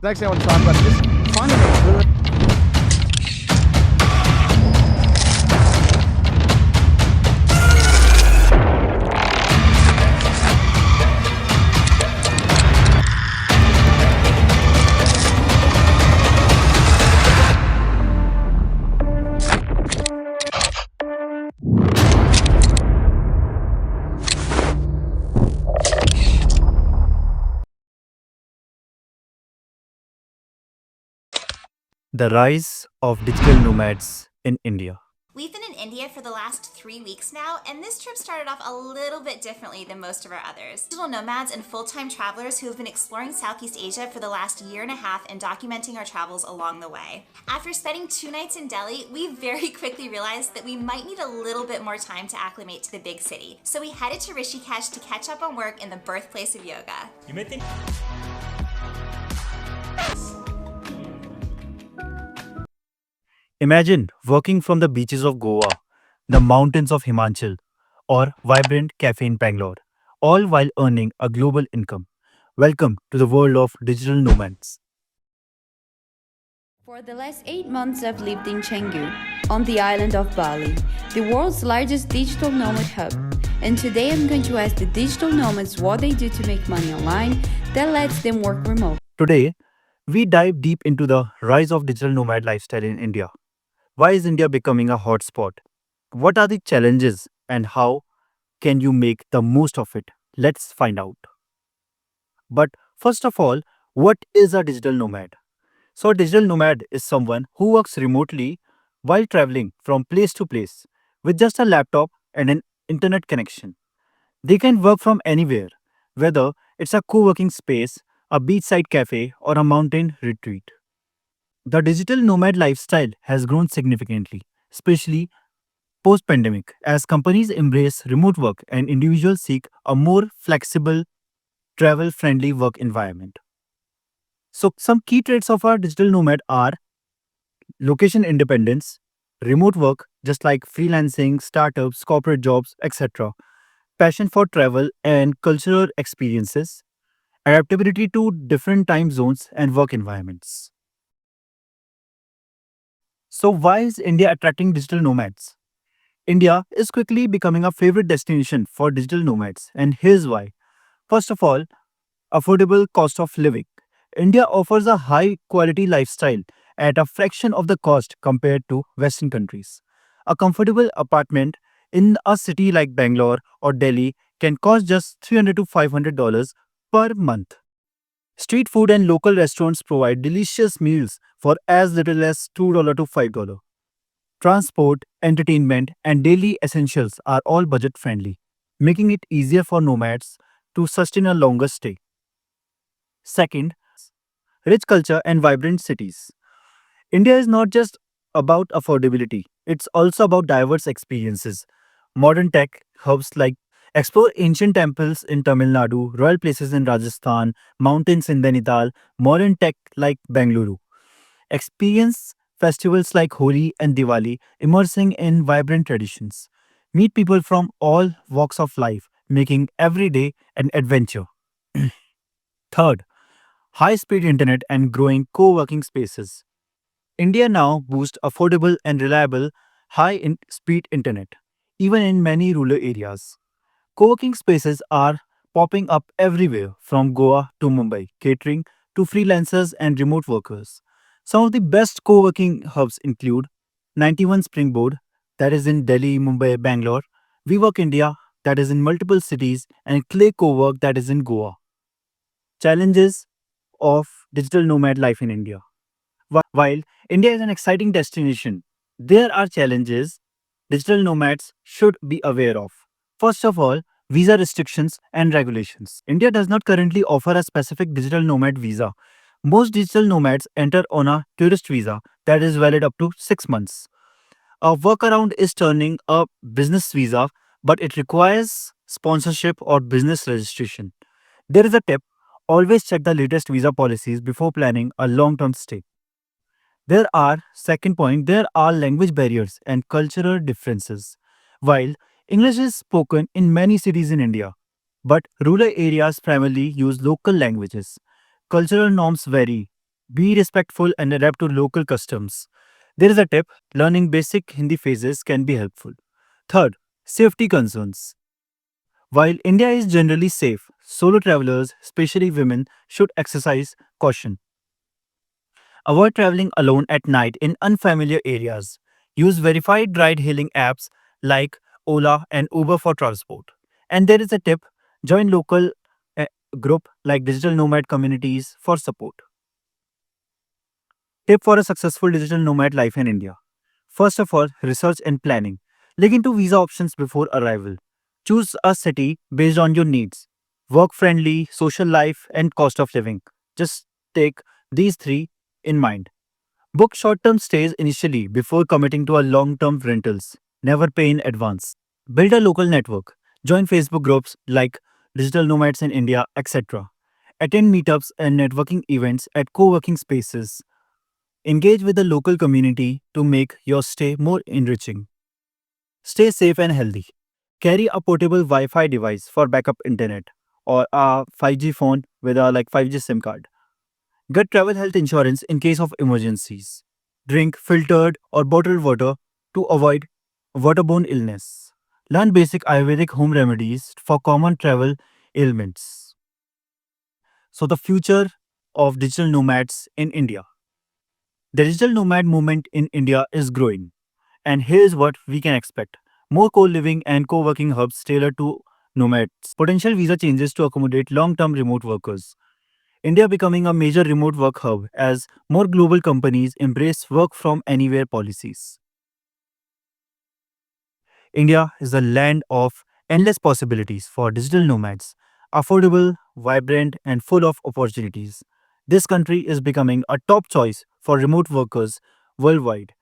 Next thing I want to talk about is just finding a good. The rise of digital nomads in India. We've been in India for the last 3 weeks now, and this trip started off a little bit differently than most of our others. Digital nomads and full-time travelers who have been exploring Southeast Asia for the last year and a half and documenting our travels along the way. After spending 2 nights in Delhi, we very quickly realized that we might need a little bit more time to acclimate to the big city. So we headed to Rishikesh to catch up on work in the birthplace of yoga. You may think Imagine working from the beaches of Goa, the mountains of Himachal, or vibrant cafe in Bangalore, all while earning a global income. Welcome to the world of digital nomads. For the last 8 months, I've lived in Canggu, on the island of Bali, the world's largest digital nomad hub. And today I'm going to ask the digital nomads what they do to make money online that lets them work remote. Today, we dive deep into the rise of digital nomad lifestyle in India. Why is India becoming a hotspot? What are the challenges and how can you make the most of it? Let's find out. But first of all, what is a digital nomad? So, a digital nomad is someone who works remotely while traveling from place to place with just a laptop and an internet connection. They can work from anywhere, whether it's a co working space, a beachside cafe, or a mountain retreat. The digital nomad lifestyle has grown significantly, especially post pandemic, as companies embrace remote work and individuals seek a more flexible, travel friendly work environment. So, some key traits of our digital nomad are location independence, remote work, just like freelancing, startups, corporate jobs, etc., passion for travel and cultural experiences, adaptability to different time zones and work environments. So, why is India attracting digital nomads? India is quickly becoming a favorite destination for digital nomads, and here's why. First of all, affordable cost of living. India offers a high quality lifestyle at a fraction of the cost compared to Western countries. A comfortable apartment in a city like Bangalore or Delhi can cost just $300 to $500 per month. Street food and local restaurants provide delicious meals for as little as $2 to $5. Transport, entertainment, and daily essentials are all budget friendly, making it easier for nomads to sustain a longer stay. Second, rich culture and vibrant cities. India is not just about affordability, it's also about diverse experiences. Modern tech hubs like explore ancient temples in Tamil Nadu, royal places in Rajasthan, mountains in Nainital, modern tech like Bengaluru. Experience festivals like Holi and Diwali, immersing in vibrant traditions. Meet people from all walks of life, making every day an adventure. Third, high speed internet and growing co working spaces. India now boasts affordable and reliable high speed internet, even in many rural areas. Co working spaces are popping up everywhere from Goa to Mumbai, catering to freelancers and remote workers. Some of the best co working hubs include 91 Springboard, that is in Delhi, Mumbai, Bangalore, WeWork India, that is in multiple cities, and Clay Co Work, that is in Goa. Challenges of digital nomad life in India. While India is an exciting destination, there are challenges digital nomads should be aware of. First of all, visa restrictions and regulations. India does not currently offer a specific digital nomad visa. Most digital nomads enter on a tourist visa that is valid up to 6 months. A workaround is turning a business visa, but it requires sponsorship or business registration. There is a tip: always check the latest visa policies before planning a long term stay. Second point, there are language barriers and cultural differences. While English is spoken in many cities in India, but rural areas primarily use local languages. Cultural norms vary. Be respectful and adapt to local customs. There is a tip: learning basic Hindi phrases can be helpful. Third, safety concerns. While India is generally safe, solo travelers, especially women, should exercise caution. Avoid traveling alone at night in unfamiliar areas. Use verified ride hailing apps like Ola and Uber for transport. And there is a tip: join local uh, group like digital nomad communities for support. Tip for a successful digital nomad life in India. First of all, research and planning. Look into visa options before arrival. Choose a city based on your needs: work friendly, social life, and cost of living. Just take these three in mind. Book short term stays initially before committing to a long term rentals. Never pay in advance. Build a local network. Join Facebook groups like Digital Nomads in India, etc. Attend meetups and networking events at co working spaces. Engage with the local community to make your stay more enriching. Stay safe and healthy. Carry a portable Wi Fi device for backup internet or a 5G phone with a 5G SIM card. Get travel health insurance in case of emergencies. Drink filtered or bottled water to avoid waterborne illness. Learn basic Ayurvedic home remedies for common travel ailments. So, the future of digital nomads in India. The digital nomad movement in India is growing, and here's what we can expect: more co living and co working hubs tailored to nomads, potential visa changes to accommodate long term remote workers, India becoming a major remote work hub as more global companies embrace work from anywhere policies. India is a land of endless possibilities for digital nomads, affordable, vibrant, and full of opportunities. This country is becoming a top choice for remote workers worldwide,